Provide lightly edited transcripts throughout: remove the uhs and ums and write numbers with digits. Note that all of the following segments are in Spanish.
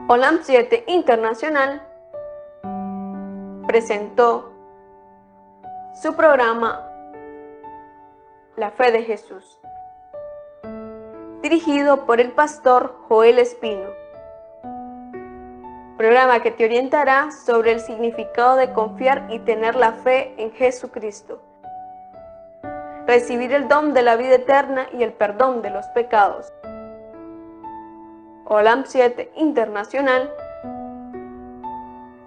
Olam 7 Internacional presentó su programa La Fe de Jesús, dirigido por el pastor Joel Espino. Programa que te orientará sobre el significado de confiar y tener la fe en Jesucristo, recibir el don de la vida eterna y el perdón de los pecados. Olam 7 Internacional,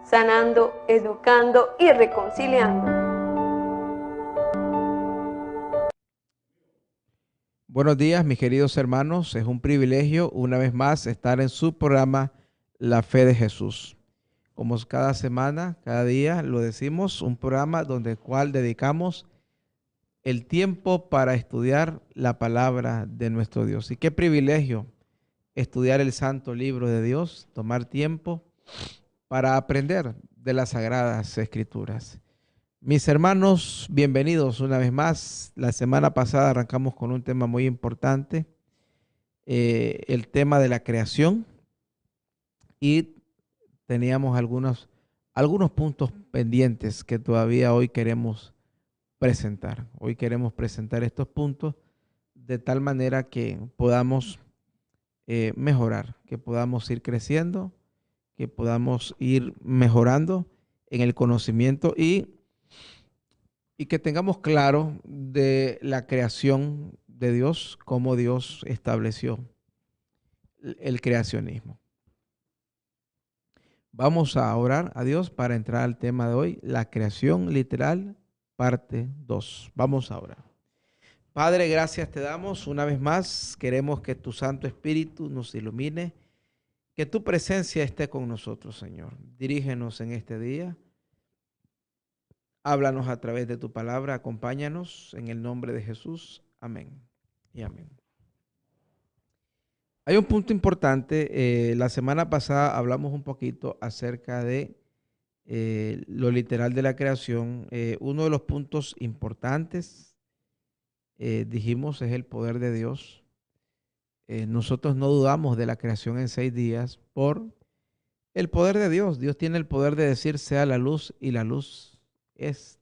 sanando, educando y reconciliando. Buenos días, mis queridos hermanos. Es un privilegio una vez más estar en su programa La Fe de Jesús. Como cada semana, cada día lo decimos, un programa donde el cual dedicamos el tiempo para estudiar la palabra de nuestro Dios. Y qué privilegio estudiar el santo libro de Dios, tomar tiempo para aprender de las sagradas escrituras. Mis hermanos, bienvenidos una vez más. La semana pasada arrancamos con un tema muy importante, el tema de la creación, y teníamos algunos puntos pendientes que todavía hoy queremos presentar. Hoy queremos presentar estos puntos de tal manera que podamos mejorar, que podamos ir creciendo, que podamos ir mejorando en el conocimiento y que tengamos claro de la creación de Dios, cómo Dios estableció el creacionismo. Vamos a orar a Dios para entrar al tema de hoy, la creación literal, parte 2. Vamos a orar. Padre, gracias te damos una vez más. Queremos que tu Santo Espíritu nos ilumine, que tu presencia esté con nosotros, Señor. Dirígenos en este día. Háblanos a través de tu palabra, acompáñanos en el nombre de Jesús. Amén y amén. Hay un punto importante. La semana pasada hablamos un poquito acerca de lo literal de la creación. Uno de los puntos importantes, dijimos, es el poder de Dios. Nosotros no dudamos de la creación en 6 días por el poder de Dios. Dios tiene el poder de decir sea la luz y la luz es.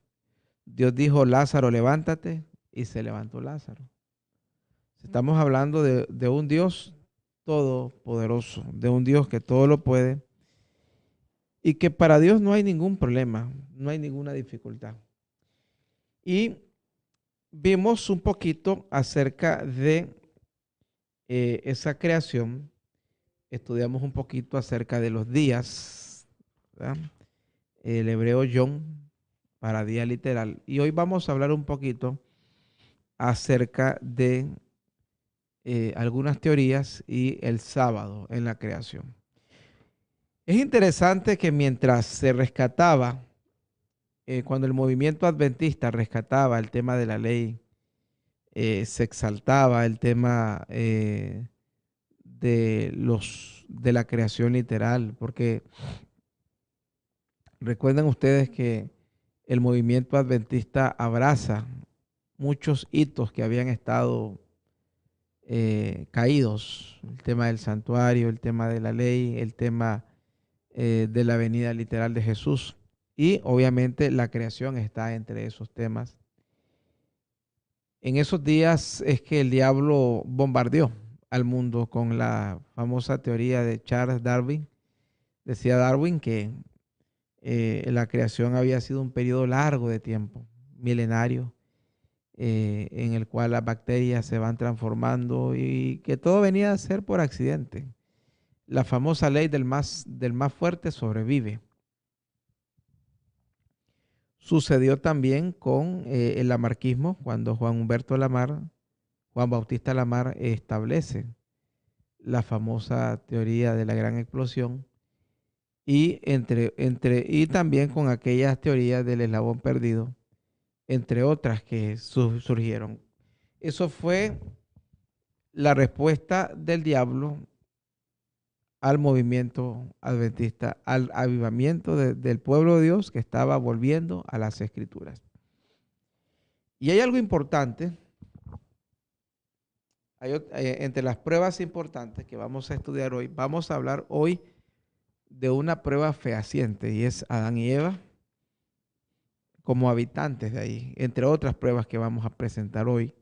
Dios dijo, Lázaro, levántate, y se levantó Lázaro. Estamos hablando de un Dios todopoderoso, de un Dios que todo lo puede y que para Dios no hay ningún problema, no hay ninguna dificultad. Y vimos un poquito acerca de esa creación, estudiamos un poquito acerca de los días, ¿verdad? El hebreo yom para día literal. Y hoy vamos a hablar un poquito acerca de algunas teorías y el sábado en la creación. Es interesante que mientras se rescataba, cuando el movimiento adventista rescataba el tema de la ley, se exaltaba el tema de la creación literal, porque recuerden ustedes que el movimiento adventista abraza muchos hitos que habían estado caídos, el tema del santuario, el tema de la ley, el tema de la venida literal de Jesús, y obviamente la creación está entre esos temas. En esos días es que el diablo bombardeó al mundo con la famosa teoría de Charles Darwin. Decía Darwin que la creación había sido un periodo largo de tiempo, milenario, en el cual las bacterias se van transformando y que todo venía a ser por accidente. La famosa ley del más fuerte sobrevive. Sucedió también con el lamarquismo, cuando Juan Bautista Lamar establece la famosa teoría de la gran explosión, y y también con aquellas teorías del eslabón perdido, entre otras que surgieron. Eso fue la respuesta del diablo al movimiento adventista, al avivamiento del pueblo de Dios que estaba volviendo a las escrituras. Y hay algo importante Entre las pruebas importantes que vamos a estudiar hoy, vamos a hablar hoy de una prueba fehaciente y es Adán y Eva como habitantes de ahí, entre otras pruebas que vamos a presentar hoy,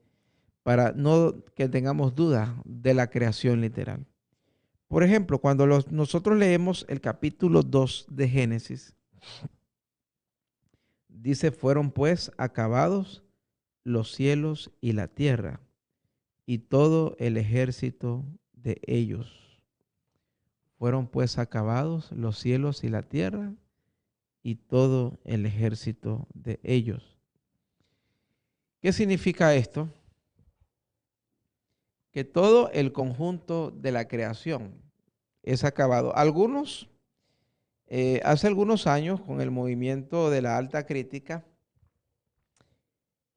para no que tengamos dudas de la creación literal. Por ejemplo, cuando nosotros leemos el capítulo 2 de Génesis, dice, fueron pues acabados los cielos y la tierra y todo el ejército de ellos. Fueron pues acabados los cielos y la tierra y todo el ejército de ellos. ¿Qué significa esto? Que todo el conjunto de la creación es acabado. Hace algunos años, con el movimiento de la alta crítica,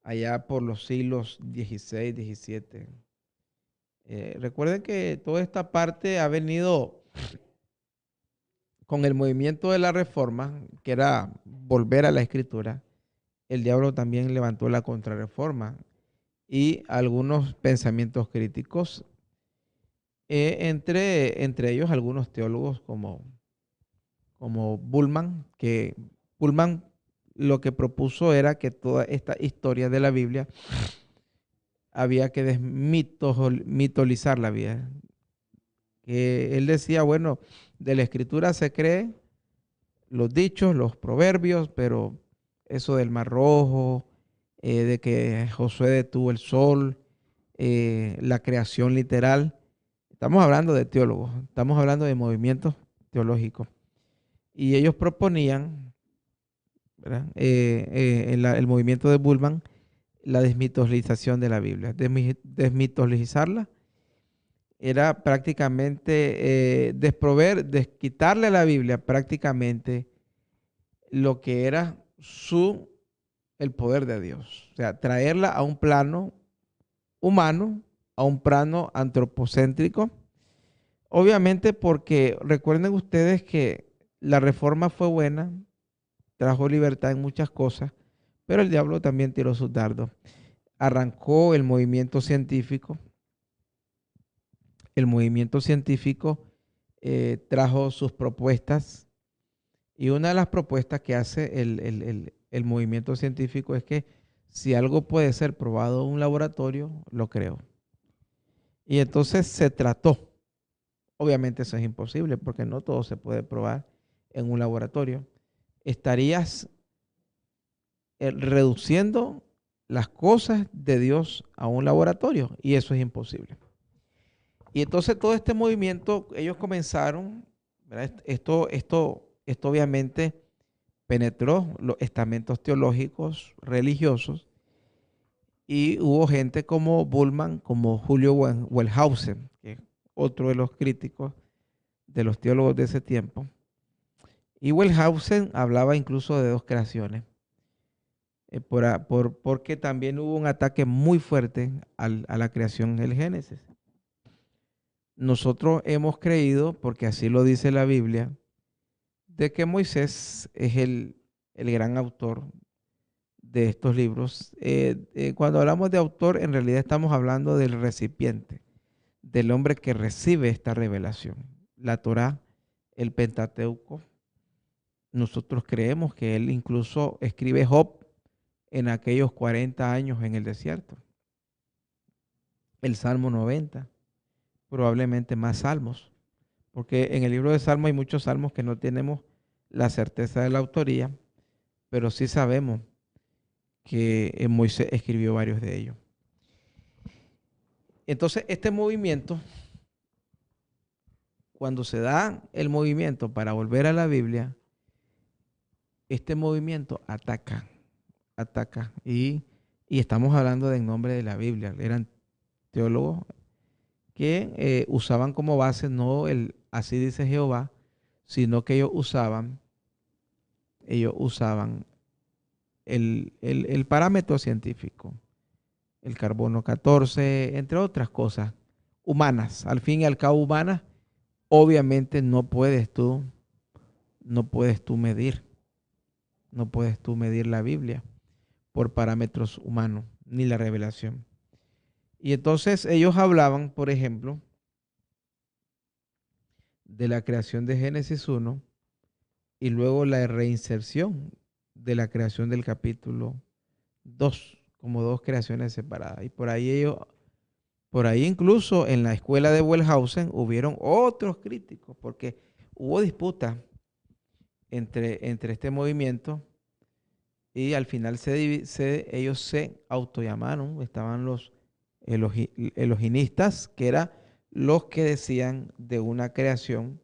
allá por los siglos XVI, XVII, recuerden que toda esta parte ha venido con el movimiento de la reforma, que era volver a la escritura. El diablo también levantó la contrarreforma y algunos pensamientos críticos, entre ellos algunos teólogos como Bullman, que Bullman lo que propuso era que toda esta historia de la Biblia había que desmitolizar la vida. Que él decía, bueno, de la escritura se cree los dichos, los proverbios, pero eso del Mar Rojo, de que Josué detuvo el sol, la creación literal. Estamos hablando de teólogos, estamos hablando de movimientos teológicos. Y ellos proponían, ¿verdad? El movimiento de Bullman, la desmitologización de la Biblia. Desmitologizarla era prácticamente quitarle a la Biblia prácticamente lo que era el poder de Dios. O sea, traerla a un plano humano, a un plano antropocéntrico. Obviamente porque recuerden ustedes que la reforma fue buena, trajo libertad en muchas cosas, pero el diablo también tiró sus dardos. Arrancó el movimiento científico. El movimiento científico trajo sus propuestas y una de las propuestas que hace el movimiento científico es que si algo puede ser probado en un laboratorio, lo creo. Y entonces se trató. Obviamente eso es imposible porque no todo se puede probar en un laboratorio. Estarías reduciendo las cosas de Dios a un laboratorio y eso es imposible. Y entonces todo este movimiento, ellos comenzaron, ¿verdad? Esto obviamente penetró los estamentos teológicos, religiosos, y hubo gente como Bullman, como Julio Wellhausen, que es otro de los críticos de los teólogos de ese tiempo. Y Wellhausen hablaba incluso de dos creaciones, porque también hubo un ataque muy fuerte a la creación del Génesis. Nosotros hemos creído, porque así lo dice la Biblia, de que Moisés es el gran autor de estos libros. Cuando hablamos de autor, en realidad estamos hablando del recipiente, del hombre que recibe esta revelación. La Torá, el Pentateuco. Nosotros creemos que él incluso escribe Job en aquellos 40 años en el desierto. El Salmo 90. Probablemente más salmos, porque en el libro de Salmos hay muchos salmos que no tenemos la certeza de la autoría, pero sí sabemos que Moisés escribió varios de ellos. Entonces, este movimiento, cuando se da el movimiento para volver a la Biblia, este movimiento ataca, y estamos hablando en nombre de la Biblia. Eran teólogos que usaban como base no el así dice Jehová, sino que ellos usaban el parámetro científico, el carbono 14, entre otras cosas humanas, al fin y al cabo humanas. Obviamente no puedes tú medir la Biblia por parámetros humanos, ni la revelación. Y entonces ellos hablaban, por ejemplo, de la creación de Génesis 1 y luego la reinserción de la creación del capítulo 2, como dos creaciones separadas. Y por ahí incluso en la escuela de Wellhausen hubieron otros críticos, porque hubo disputas entre este movimiento y al final ellos se autollamaron, estaban los eloginistas, que eran los que decían de una creación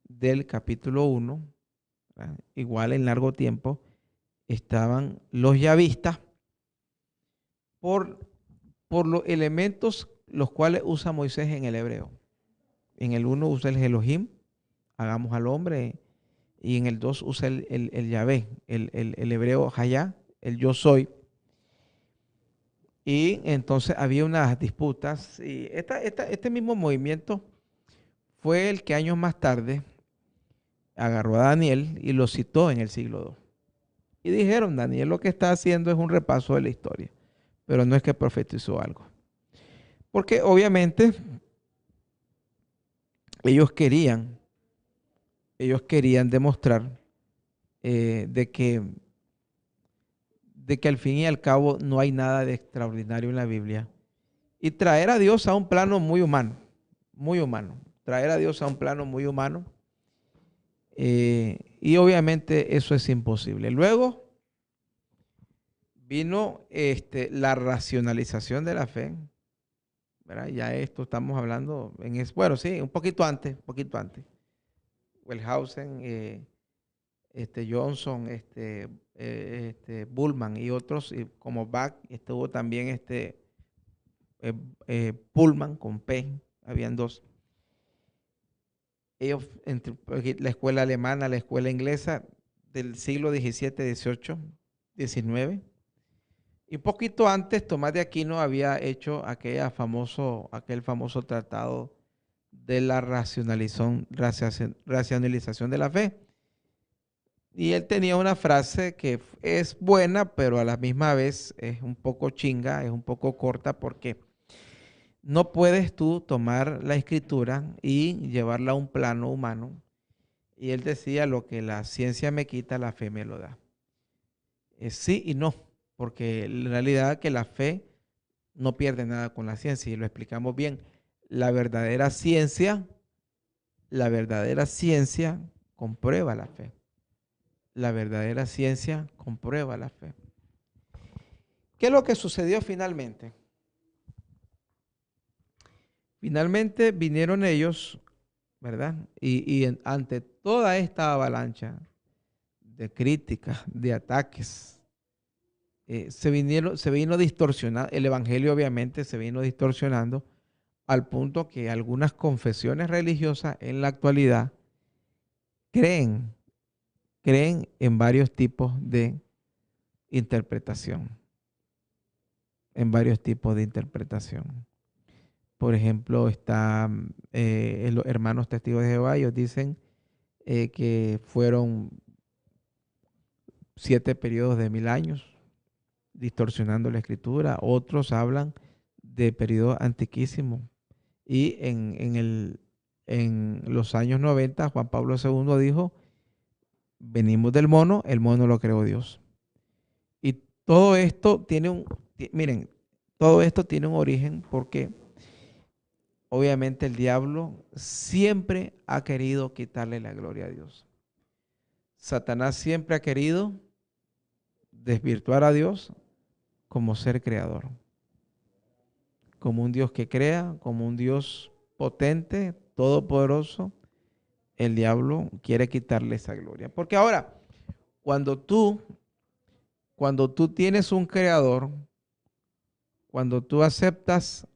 del capítulo 1, ¿verdad? Igual en largo tiempo estaban los yavistas por, por los elementos los cuales usa Moisés en el hebreo. En el 1 usa el Elohim, hagamos al hombre, y en el 2 usa el Yahvé, el hebreo Hayá, el yo soy. Y entonces había unas disputas y este mismo movimiento fue el que años más tarde agarró a Daniel y lo citó en el siglo II. Y dijeron, Daniel lo que está haciendo es un repaso de la historia, pero no es que profetizó algo. Porque obviamente ellos querían demostrar de que al fin y al cabo no hay nada de extraordinario en la Biblia. Y traer a Dios a un plano muy humano, muy humano. Traer a Dios a un plano muy humano. Y obviamente eso es imposible. Luego vino la racionalización de la fe, ¿verdad? Ya esto estamos hablando, bueno, sí, un poquito antes. Wellhausen, Johnson, Bullman y otros, y como Bach, estuvo también Pullman con P, habían dos. Ellos, la escuela alemana, la escuela inglesa del siglo XVII, XVIII, XIX. Y poquito antes, Tomás de Aquino había hecho aquel famoso tratado de la racionalización de la fe. Y él tenía una frase que es buena, pero a la misma vez es un poco chinga, es un poco corta, porque no puedes tú tomar la escritura y llevarla a un plano humano. Y él decía, lo que la ciencia me quita, la fe me lo da. Sí y no, porque en realidad que la fe no pierde nada con la ciencia, y lo explicamos bien. La verdadera ciencia comprueba la fe. La verdadera ciencia comprueba la fe. ¿Qué es lo que sucedió finalmente? Finalmente vinieron ellos, ¿verdad? Y ante toda esta avalancha de críticas, de ataques, se vino distorsionando, el evangelio obviamente se vino distorsionando al punto que algunas confesiones religiosas en la actualidad creen en varios tipos de interpretación, Por ejemplo, los hermanos testigos de Jehová, ellos dicen que fueron 7 periodos de 1000 años, distorsionando la escritura. Otros hablan de periodos antiquísimos. Y en los años 90, Juan Pablo II dijo, venimos del mono, el mono lo creó Dios. Y todo esto miren, todo esto tiene un origen porque obviamente el diablo siempre ha querido quitarle la gloria a Dios. Satanás siempre ha querido desvirtuar a Dios como ser creador, como un Dios que crea, como un Dios potente, todopoderoso. El diablo quiere quitarle esa gloria. Porque ahora, cuando tú tienes un creador, cuando tú aceptas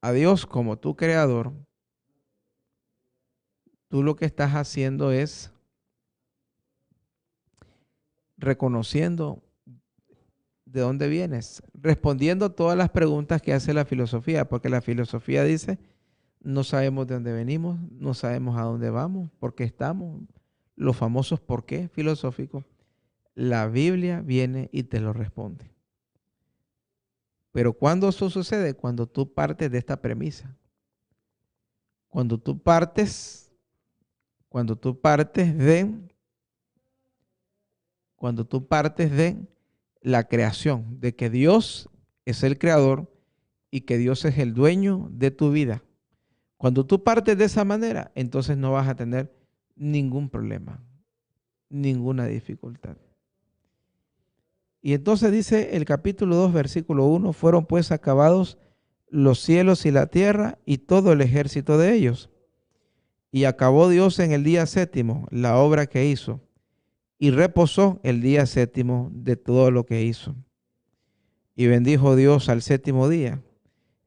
a Dios como tu creador, tú lo que estás haciendo es reconociendo de dónde vienes, respondiendo todas las preguntas que hace la filosofía, porque la filosofía dice, no sabemos de dónde venimos, no sabemos a dónde vamos, por qué estamos, los famosos por qué filosóficos. La Biblia viene y te lo responde. Pero ¿cuándo eso sucede? Cuando tú partes de esta premisa. Cuando tú partes de la creación, de que Dios es el creador y que Dios es el dueño de tu vida. Cuando tú partes de esa manera, entonces no vas a tener ningún problema, ninguna dificultad. Y entonces dice el capítulo 2, versículo 1, fueron pues acabados los cielos y la tierra y todo el ejército de ellos. Y acabó Dios en el día séptimo la obra que hizo, y reposó el día séptimo de todo lo que hizo. Y bendijo Dios al séptimo día,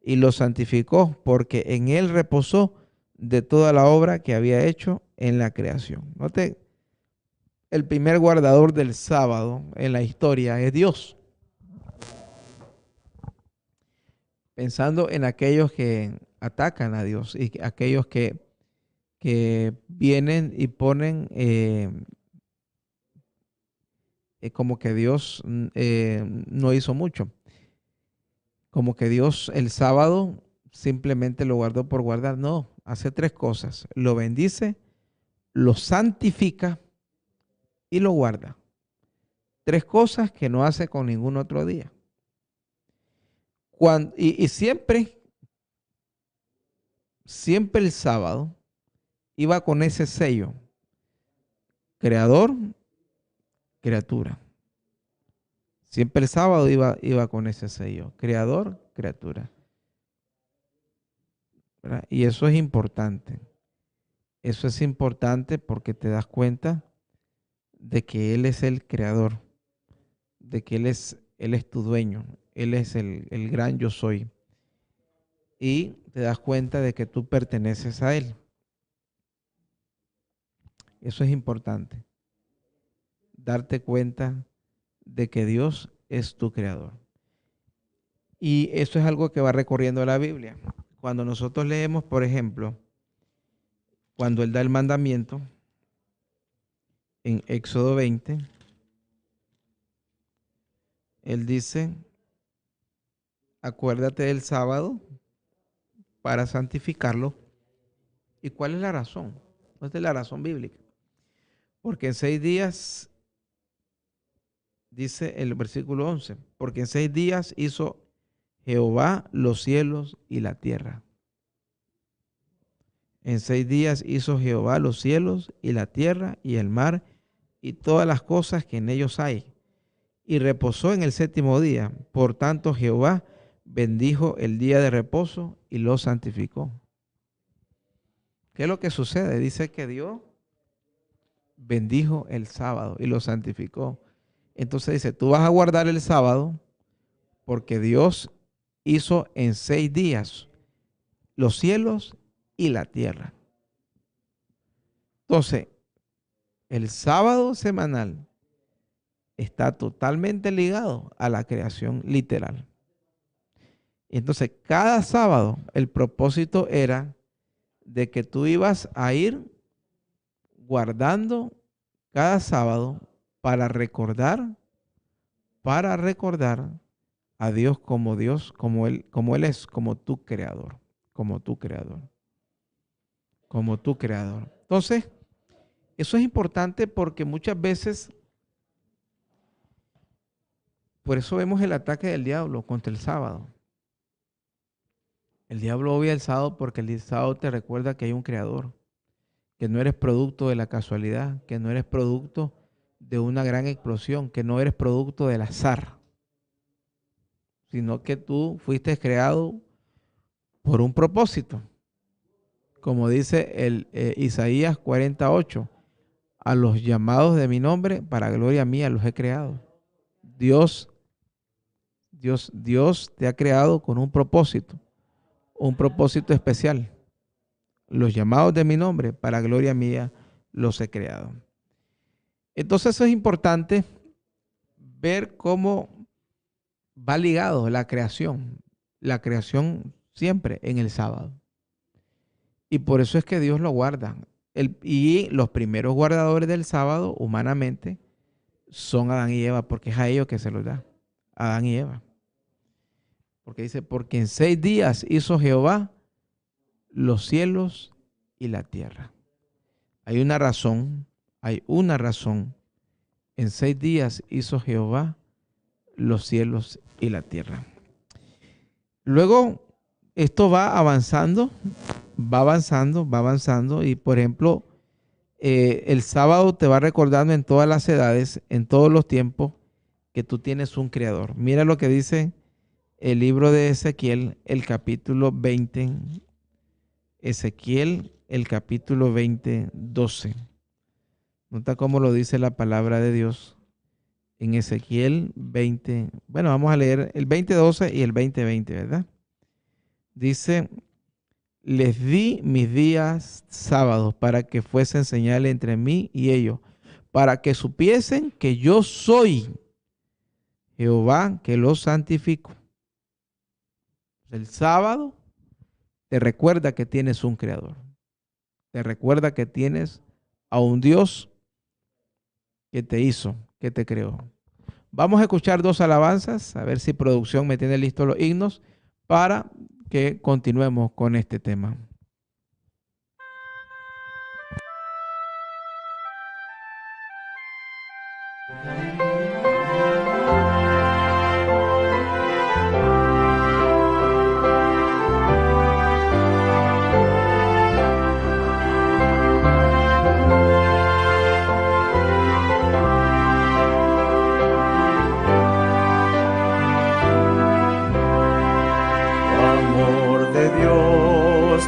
y lo santificó, porque en él reposó de toda la obra que había hecho en la creación. Note, el primer guardador del sábado en la historia es Dios. Pensando en aquellos que atacan a Dios y aquellos que vienen y ponen como que Dios no hizo mucho. Como que Dios el sábado simplemente lo guardó por guardar. No, hace tres cosas. Lo bendice, lo santifica y lo guarda. Tres cosas que no hace con ningún otro día. Y siempre el sábado iba con ese sello. Creador, criatura. Siempre el sábado iba con ese sello. Creador, criatura. ¿Verdad? Y eso es importante. Eso es importante porque te das cuenta de que Él es el creador, de que Él es tu dueño, Él es el gran yo soy. Y te das cuenta de que tú perteneces a Él. Eso es importante. Darte cuenta de que Dios es tu creador. Y eso es algo que va recorriendo la Biblia. Cuando nosotros leemos, por ejemplo, cuando Él da el mandamiento, en Éxodo 20, Él dice, acuérdate del sábado para santificarlo. ¿Y cuál es la razón? Esta es la razón bíblica. Porque en 6 días, dice el versículo 11, porque en 6 días hizo Jehová los cielos y la tierra. En 6 días hizo Jehová los cielos y la tierra y el mar y todas las cosas que en ellos hay. Y reposó en el séptimo día. Por tanto, Jehová bendijo el día de reposo y lo santificó. ¿Qué es lo que sucede? Dice que Dios bendijo el sábado y lo santificó. Entonces dice, tú vas a guardar el sábado porque Dios hizo en 6 días los cielos y la tierra. Entonces, el sábado semanal está totalmente ligado a la creación literal. Entonces, cada sábado el propósito era de que tú ibas a ir guardando cada sábado para recordar a Dios, como Él es, como tu creador. Entonces, eso es importante porque muchas veces, por eso vemos el ataque del diablo contra el sábado. El diablo odia el sábado porque el sábado te recuerda que hay un creador, que no eres producto de la casualidad, que no eres producto de una gran explosión, que no eres producto del azar, sino que tú fuiste creado por un propósito. Como dice el Isaías 48, a los llamados de mi nombre, para gloria mía los he creado. Dios te ha creado con un propósito especial. Los llamados de mi nombre, para gloria mía los he creado. Entonces eso es importante ver cómo va ligado la creación siempre en el sábado. Y por eso es que Dios lo guarda. Y los primeros guardadores del sábado, humanamente, son Adán y Eva, porque es a ellos que se los da. Adán y Eva. Porque dice, porque en 6 días hizo Jehová los cielos y la tierra. Hay una razón. En 6 días hizo Jehová los cielos y la tierra. Luego, esto va avanzando. Y por ejemplo, el sábado te va recordando en todas las edades, en todos los tiempos, que tú tienes un creador. Mira lo que dice el libro de Ezequiel, el capítulo 20. Ezequiel, el capítulo 20, 12. Nota cómo lo dice la palabra de Dios en Ezequiel 20. Bueno, vamos a leer el 20:12 y el 20:20, ¿verdad? Dice, les di mis días sábados para que fuesen señal entre mí y ellos, para que supiesen que yo soy Jehová que los santifico. El sábado te recuerda que tienes un creador. Te recuerda que tienes a un Dios que te hizo, que te creó. Vamos a escuchar 2 alabanzas, a ver si producción me tiene listos los himnos para que continuemos con este tema.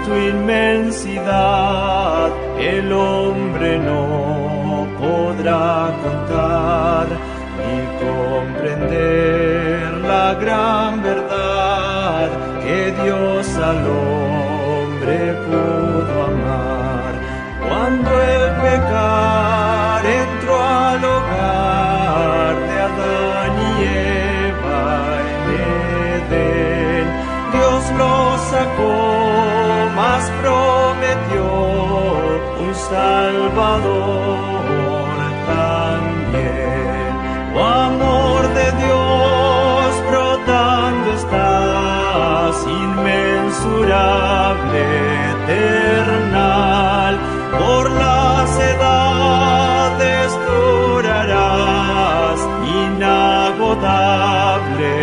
Tu inmensidad el hombre no podrá contar ni comprender la gran verdad que Dios al hombre pudo amar. Cuando el pecar entró al hogar de Adán y Eva en Edén, Dios lo sacó, mas prometió un Salvador también. Oh, amor de Dios brotando estás, inmensurable, eternal, por las edades durarás, inagotable,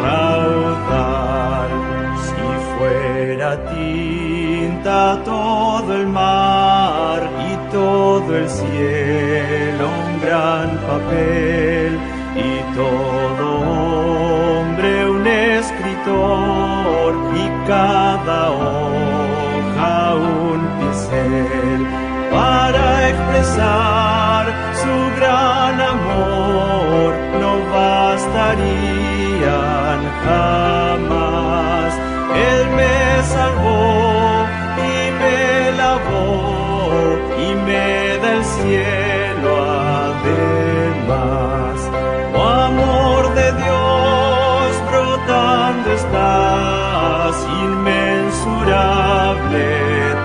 raudal. Si fuera tinta todo el mar y todo el cielo un gran papel y todo hombre un escritor y cada hoja un pincel para expresar su gran amor no bastarían jamás. Él me salvó y me lavó y me da el cielo además. Oh, amor de Dios brotando estás, inmensurable,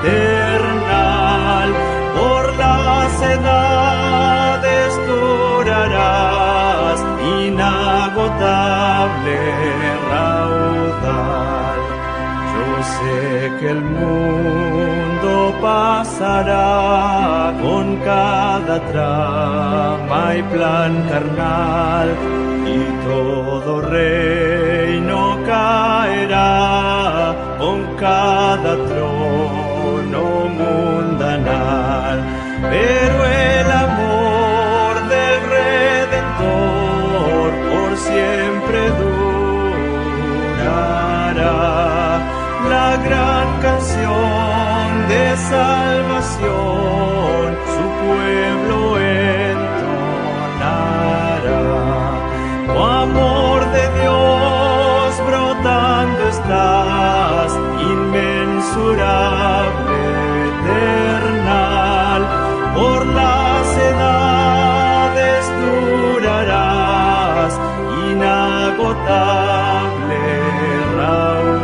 eternal, por las edades durarás, inagotable, raudal. Yo sé que el mundo pasará con cada trama y plan carnal y todo reino caerá con cada trono mundanal, pero el amor del Redentor por siempre durará. La gran canción de salvación su pueblo entonará. Oh, amor de Dios brotando estás, inmensurable, eternal, por las edades durarás, inagotable, raudal.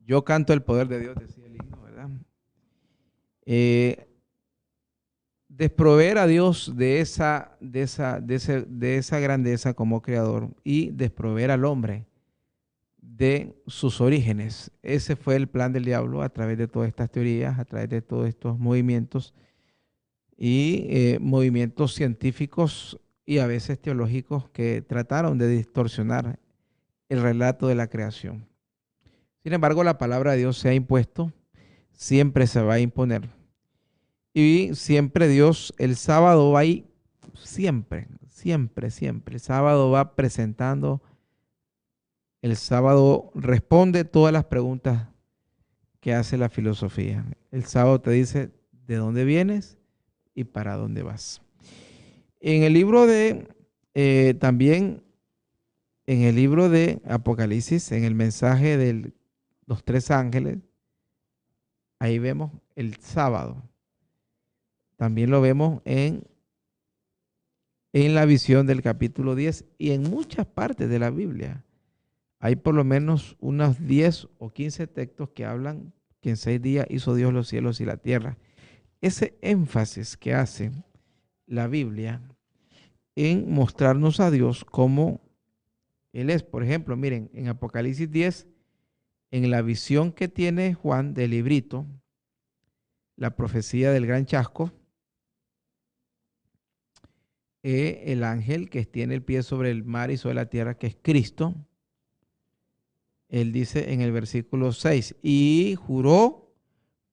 Yo canto el poder de Dios, decía el himno, ¿verdad? Desproveer a Dios de esa grandeza como creador y desproveer al hombre de sus orígenes. Ese fue el plan del diablo a través de todas estas teorías, a través de todos estos movimientos y movimientos científicos y a veces teológicos que trataron de distorsionar el relato de la creación. Sin embargo, la palabra de Dios se ha impuesto, siempre se va a imponer. Y siempre Dios, el sábado va ahí, siempre, siempre, siempre. El sábado va presentando, el sábado responde todas las preguntas que hace la filosofía. El sábado te dice de dónde vienes y para dónde vas. En el libro de, también en el libro de Apocalipsis, en el mensaje de los tres ángeles, ahí vemos el sábado. También lo vemos en la visión del capítulo 10 y en muchas partes de la Biblia. Hay por lo menos unos 10 o 15 textos que hablan que en 6 días hizo Dios los cielos y la tierra. Ese énfasis que hace la Biblia en mostrarnos a Dios como Él es. Por ejemplo, miren, en Apocalipsis 10, en la visión que tiene Juan del librito, la profecía del gran chasco, el ángel que tiene el pie sobre el mar y sobre la tierra, que es Cristo, él dice en el versículo 6, y juró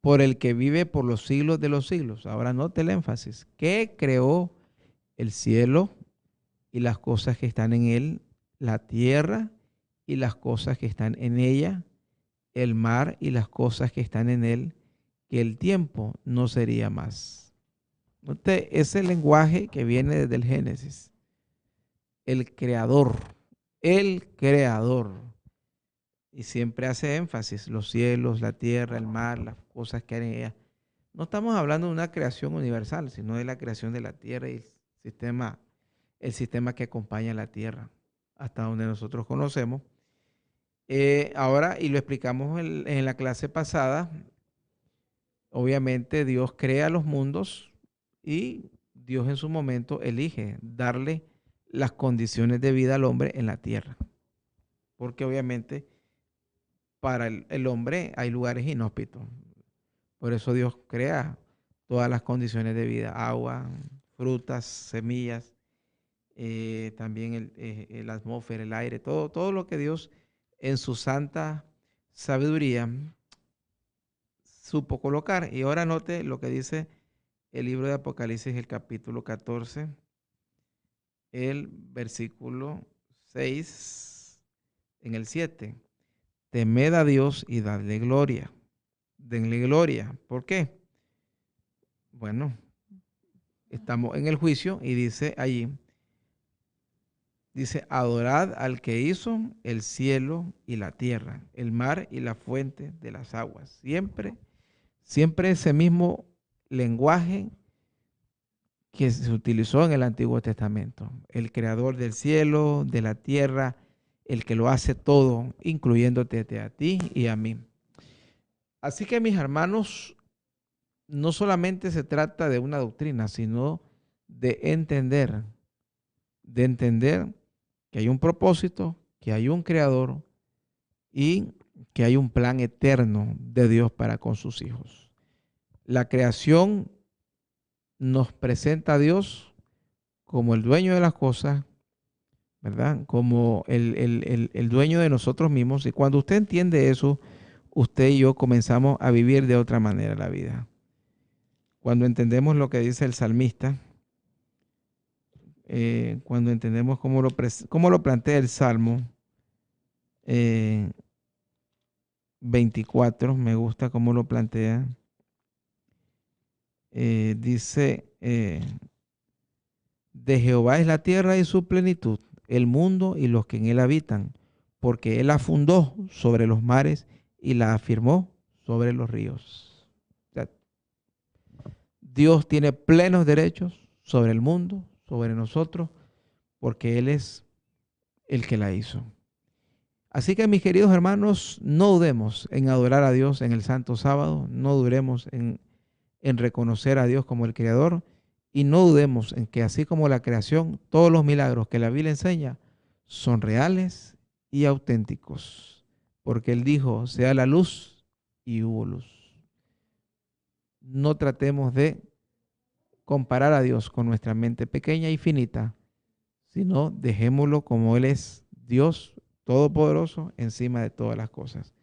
por el que vive por los siglos de los siglos. Ahora note el énfasis, que creó el cielo y las cosas que están en él, la tierra y las cosas que están en ella, el mar y las cosas que están en él, que el tiempo no sería más. Ese lenguaje que viene desde el Génesis. El creador. Y siempre hace énfasis, los cielos, la tierra, el mar, las cosas que hay en ella. No estamos hablando de una creación universal, sino de la creación de la tierra y el sistema que acompaña a la tierra, hasta donde nosotros conocemos. Ahora, y lo explicamos en la clase pasada, obviamente Dios crea los mundos y Dios en su momento elige darle las condiciones de vida al hombre en la tierra. Porque obviamente para el hombre hay lugares inhóspitos. Por eso Dios crea todas las condiciones de vida, agua, frutas, semillas, también la atmósfera, el aire, todo lo que Dios en su santa sabiduría supo colocar. Y ahora note lo que dice el libro de Apocalipsis, el capítulo 14, el versículo 6, en el 7. Temed a Dios y dadle gloria. Denle gloria. ¿Por qué? Bueno, estamos en el juicio y dice allí, dice, adorad al que hizo el cielo y la tierra, el mar y la fuente de las aguas. Siempre ese mismo lenguaje que se utilizó en el Antiguo Testamento. El creador del cielo, de la tierra, el que lo hace todo, incluyéndote a ti y a mí. Así que, mis hermanos, no solamente se trata de una doctrina, sino de entender que hay un propósito, que hay un creador y que hay un plan eterno de Dios para con sus hijos. La creación nos presenta a Dios como el dueño de las cosas, ¿verdad? Como el dueño de nosotros mismos. Y cuando usted entiende eso, usted y yo comenzamos a vivir de otra manera la vida. Cuando entendemos lo que dice el salmista, cuando entendemos cómo lo plantea el Salmo 24, me gusta cómo lo plantea. Dice, de Jehová es la tierra y su plenitud, el mundo y los que en él habitan, porque él la fundó sobre los mares y la afirmó sobre los ríos. O sea, Dios tiene plenos derechos sobre el mundo, sobre nosotros, porque él es el que la hizo. Así que, mis queridos hermanos, no dudemos en adorar a Dios en el Santo Sábado, no dudemos en reconocer a Dios como el Creador y no dudemos en que así como la creación, todos los milagros que la Biblia enseña son reales y auténticos, porque Él dijo, sea la luz y hubo luz. No tratemos de comparar a Dios con nuestra mente pequeña y finita, sino dejémoslo como Él es, Dios todopoderoso encima de todas las cosas.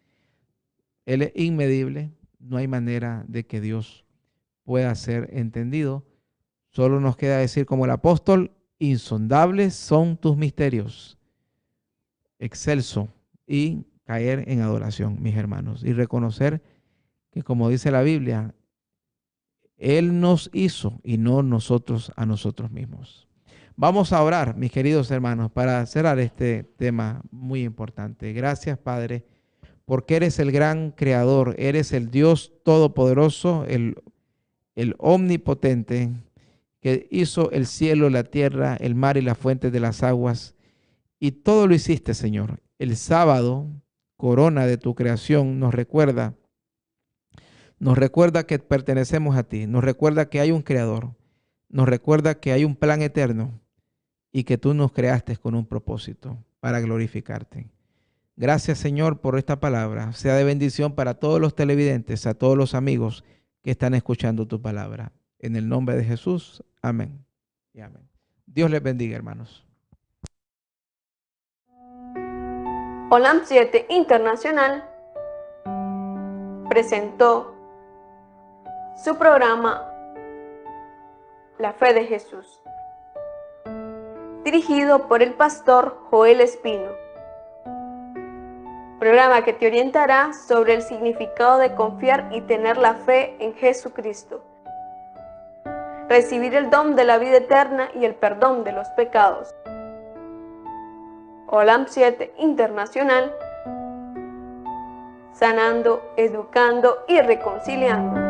Él es inmedible, no hay manera de que Dios pueda ser entendido. Solo nos queda decir como el apóstol, insondables son tus misterios. Excelso, y caer en adoración, mis hermanos, y reconocer que, como dice la Biblia, Él nos hizo y no nosotros a nosotros mismos. Vamos a orar, mis queridos hermanos, para cerrar este tema muy importante. Gracias, Padre, porque eres el gran creador, eres el Dios todopoderoso, el omnipotente, que hizo el cielo, la tierra, el mar y las fuentes de las aguas, y todo lo hiciste, Señor. El sábado, corona de tu creación, nos recuerda que pertenecemos a ti, nos recuerda que hay un creador, nos recuerda que hay un plan eterno y que tú nos creaste con un propósito para glorificarte. Gracias, Señor, por esta palabra. Sea de bendición para todos los televidentes, a todos los amigos que están escuchando tu palabra. En el nombre de Jesús, amén y amén. Dios les bendiga, hermanos. Olam 7 Internacional presentó su programa La Fe de Jesús, dirigido por el pastor Joel Espino. Programa que te orientará sobre el significado de confiar y tener la fe en Jesucristo, recibir el don de la vida eterna y el perdón de los pecados. Olam 7 Internacional, sanando, educando y reconciliando.